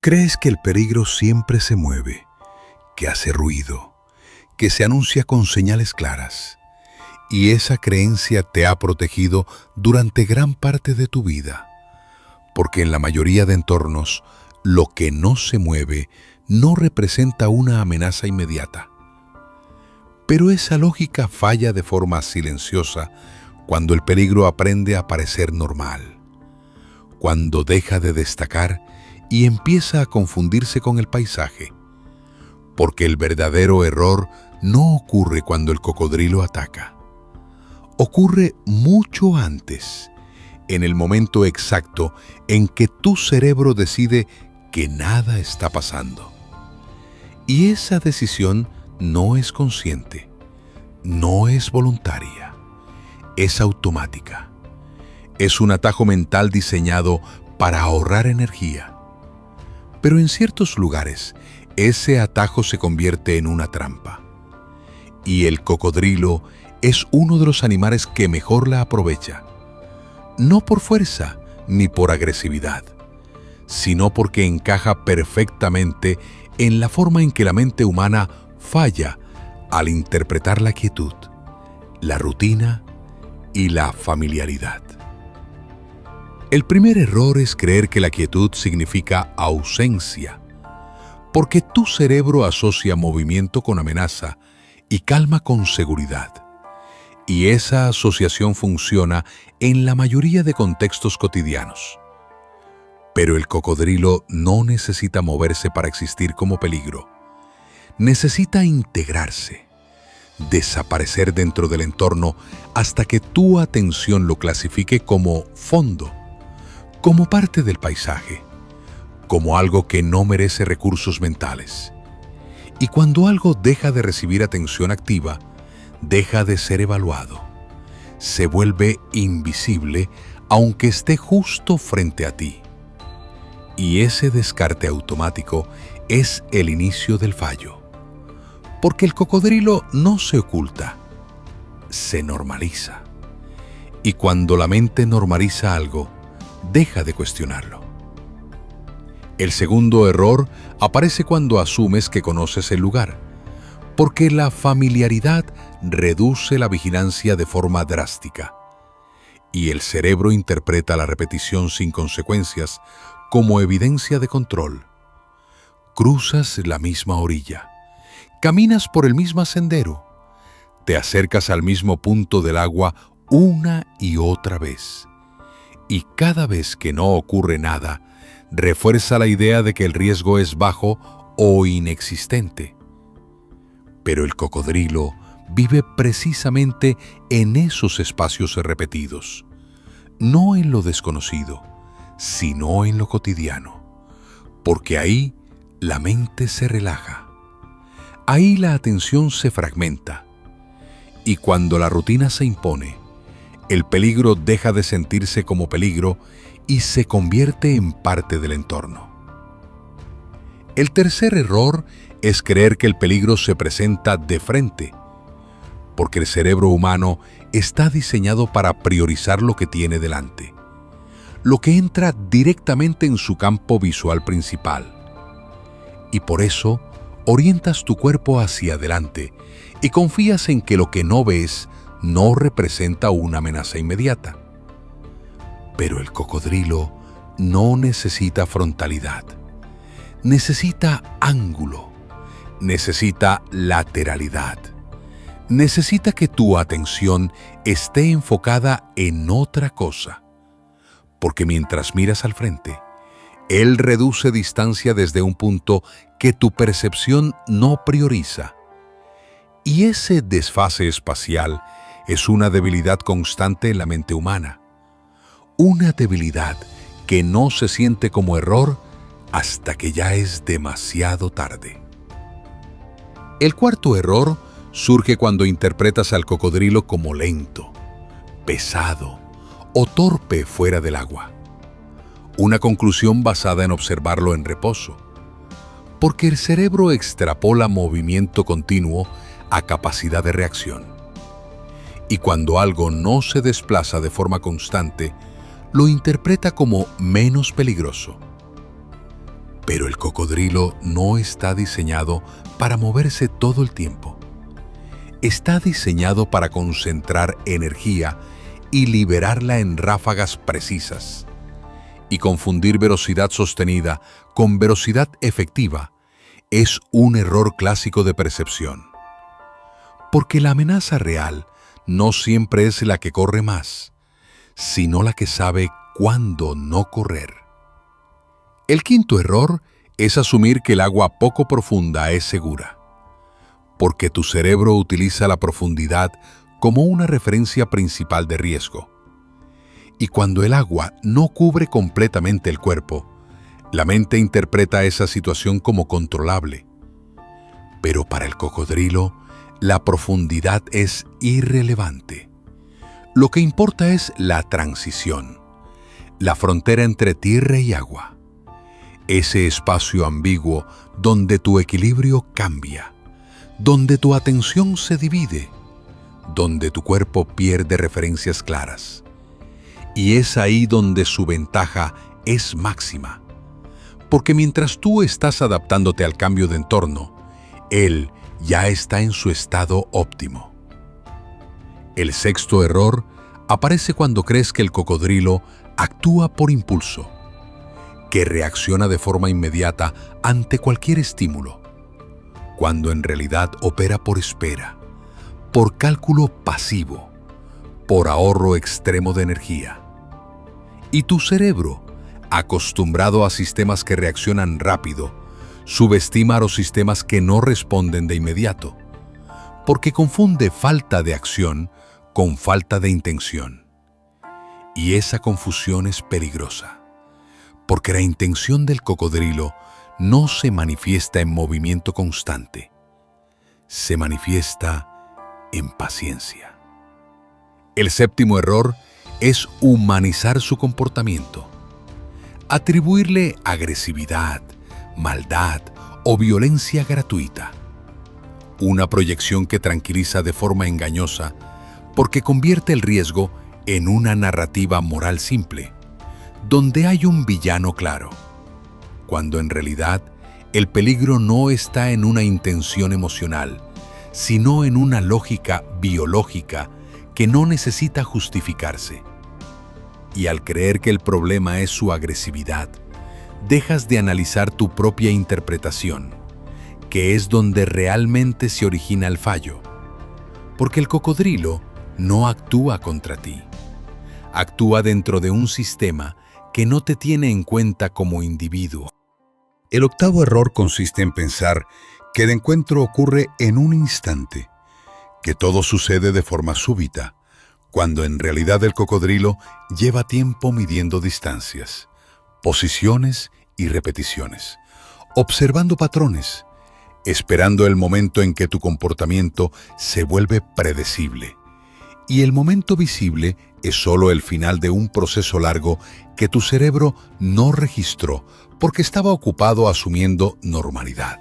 Crees que el peligro siempre se mueve, que hace ruido, que se anuncia con señales claras, y esa creencia te ha protegido durante gran parte de tu vida, porque en la mayoría de entornos, lo que no se mueve no representa una amenaza inmediata. Pero esa lógica falla de forma silenciosa cuando el peligro aprende a parecer normal, cuando deja de destacar y empieza a confundirse con el paisaje, porque el verdadero error no ocurre cuando el cocodrilo ataca. Ocurre mucho antes, en el momento exacto en que tu cerebro decide que nada está pasando. Y esa decisión no es consciente, no es voluntaria, es automática. Es un atajo mental diseñado para ahorrar energía. Pero en ciertos lugares, ese atajo se convierte en una trampa. Y el cocodrilo es uno de los animales que mejor la aprovecha. No por fuerza ni por agresividad, sino porque encaja perfectamente en la forma en que la mente humana falla al interpretar la quietud, la rutina y la familiaridad. El primer error es creer que la quietud significa ausencia, porque tu cerebro asocia movimiento con amenaza y calma con seguridad. Y esa asociación funciona en la mayoría de contextos cotidianos. Pero el cocodrilo no necesita moverse para existir como peligro. Necesita integrarse, desaparecer dentro del entorno hasta que tu atención lo clasifique como fondo, como parte del paisaje, como algo que no merece recursos mentales. Y cuando algo deja de recibir atención activa, deja de ser evaluado. Se vuelve invisible aunque esté justo frente a ti. Y ese descarte automático es el inicio del fallo. Porque el cocodrilo no se oculta, se normaliza. Y cuando la mente normaliza algo, deja de cuestionarlo. El segundo error aparece cuando asumes que conoces el lugar, porque la familiaridad reduce la vigilancia de forma drástica, y el cerebro interpreta la repetición sin consecuencias como evidencia de control. Cruzas la misma orilla, caminas por el mismo sendero, te acercas al mismo punto del agua una y otra vez, y cada vez que no ocurre nada, refuerza la idea de que el riesgo es bajo o inexistente. Pero el cocodrilo vive precisamente en esos espacios repetidos, no en lo desconocido, sino en lo cotidiano, porque ahí la mente se relaja, ahí la atención se fragmenta, y cuando la rutina se impone, el peligro deja de sentirse como peligro y se convierte en parte del entorno. El tercer error es creer que el peligro se presenta de frente, porque el cerebro humano está diseñado para priorizar lo que tiene delante, lo que entra directamente en su campo visual principal. Y por eso orientas tu cuerpo hacia adelante y confías en que lo que no ves no representa una amenaza inmediata. Pero el cocodrilo no necesita frontalidad, necesita ángulo, necesita lateralidad. Necesita que tu atención esté enfocada en otra cosa, porque mientras miras al frente, él reduce distancia desde un punto que tu percepción no prioriza. Y ese desfase espacial es una debilidad constante en la mente humana, una debilidad que no se siente como error hasta que ya es demasiado tarde. El cuarto error surge cuando interpretas al cocodrilo como lento, pesado o torpe fuera del agua. Una conclusión basada en observarlo en reposo, porque el cerebro extrapola movimiento continuo a capacidad de reacción. Y cuando algo no se desplaza de forma constante, lo interpreta como menos peligroso. Pero el cocodrilo no está diseñado para moverse todo el tiempo. Está diseñado para concentrar energía y liberarla en ráfagas precisas. Y confundir velocidad sostenida con velocidad efectiva es un error clásico de percepción. Porque la amenaza real no siempre es la que corre más, sino la que sabe cuándo no correr. El quinto error es asumir que el agua poco profunda es segura, porque tu cerebro utiliza la profundidad como una referencia principal de riesgo. Y cuando el agua no cubre completamente el cuerpo, la mente interpreta esa situación como controlable. Pero para el cocodrilo, la profundidad es irrelevante. Lo que importa es la transición, la frontera entre tierra y agua. Ese espacio ambiguo donde tu equilibrio cambia, donde tu atención se divide, donde tu cuerpo pierde referencias claras. Y es ahí donde su ventaja es máxima. Porque mientras tú estás adaptándote al cambio de entorno, él ya está en su estado óptimo. El sexto error aparece cuando crees que el cocodrilo actúa por impulso, que reacciona de forma inmediata ante cualquier estímulo, cuando en realidad opera por espera, por cálculo pasivo, por ahorro extremo de energía. Y tu cerebro, acostumbrado a sistemas que reaccionan rápido, subestima a los sistemas que no responden de inmediato, porque confunde falta de acción con falta de intención. Y esa confusión es peligrosa, porque la intención del cocodrilo no se manifiesta en movimiento constante, se manifiesta en paciencia. El séptimo error es humanizar su comportamiento, atribuirle agresividad, maldad o violencia gratuita. Una proyección que tranquiliza de forma engañosa porque convierte el riesgo en una narrativa moral simple, donde hay un villano claro, cuando en realidad el peligro no está en una intención emocional, sino en una lógica biológica que no necesita justificarse. Y al creer que el problema es su agresividad, dejas de analizar tu propia interpretación, que es donde realmente se origina el fallo. Porque el cocodrilo no actúa contra ti, actúa dentro de un sistema que no te tiene en cuenta como individuo. El octavo error consiste en pensar que el encuentro ocurre en un instante, que todo sucede de forma súbita, cuando en realidad el cocodrilo lleva tiempo midiendo distancias, posiciones y repeticiones, observando patrones, esperando el momento en que tu comportamiento se vuelve predecible. Y el momento visible es solo el final de un proceso largo que tu cerebro no registró porque estaba ocupado asumiendo normalidad.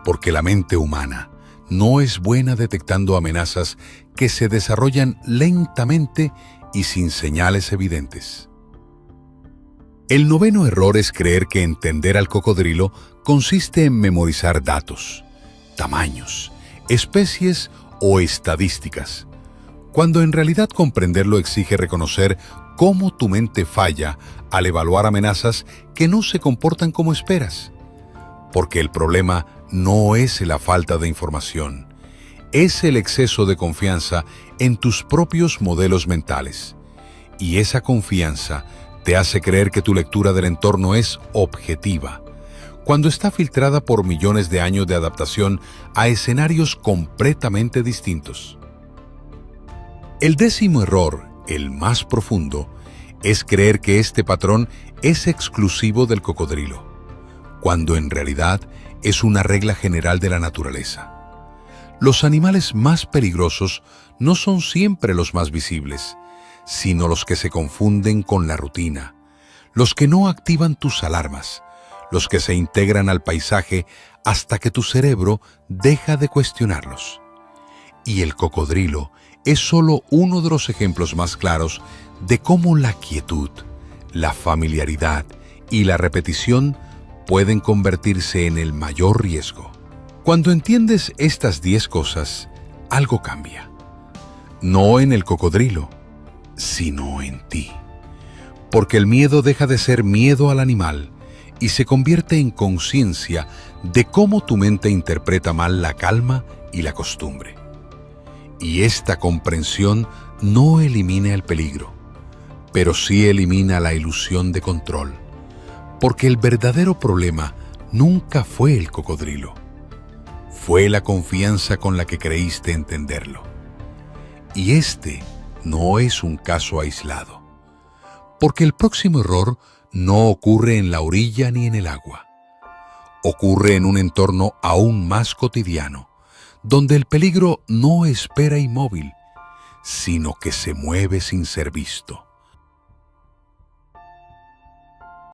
Porque la mente humana no es buena detectando amenazas que se desarrollan lentamente y sin señales evidentes. El noveno error es creer que entender al cocodrilo consiste en memorizar datos, tamaños, especies o estadísticas, cuando en realidad comprenderlo exige reconocer cómo tu mente falla al evaluar amenazas que no se comportan como esperas. Porque el problema no es la falta de información, es el exceso de confianza en tus propios modelos mentales. Y esa confianza te hace creer que tu lectura del entorno es objetiva, cuando está filtrada por millones de años de adaptación a escenarios completamente distintos. El décimo error, el más profundo, es creer que este patrón es exclusivo del cocodrilo, cuando en realidad es una regla general de la naturaleza. Los animales más peligrosos no son siempre los más visibles, sino los que se confunden con la rutina, los que no activan tus alarmas, los que se integran al paisaje hasta que tu cerebro deja de cuestionarlos. Y el cocodrilo es solo uno de los ejemplos más claros de cómo la quietud, la familiaridad y la repetición pueden convertirse en el mayor riesgo. Cuando entiendes estas 10 cosas, algo cambia. No en el cocodrilo, sino en ti. Porque el miedo deja de ser miedo al animal y se convierte en conciencia de cómo tu mente interpreta mal la calma y la costumbre. Y esta comprensión no elimina el peligro, pero sí elimina la ilusión de control, porque el verdadero problema nunca fue el cocodrilo, fue la confianza con la que creíste entenderlo. Y este no es un caso aislado, porque el próximo error no ocurre en la orilla ni en el agua. Ocurre en un entorno aún más cotidiano, donde el peligro no espera inmóvil, sino que se mueve sin ser visto.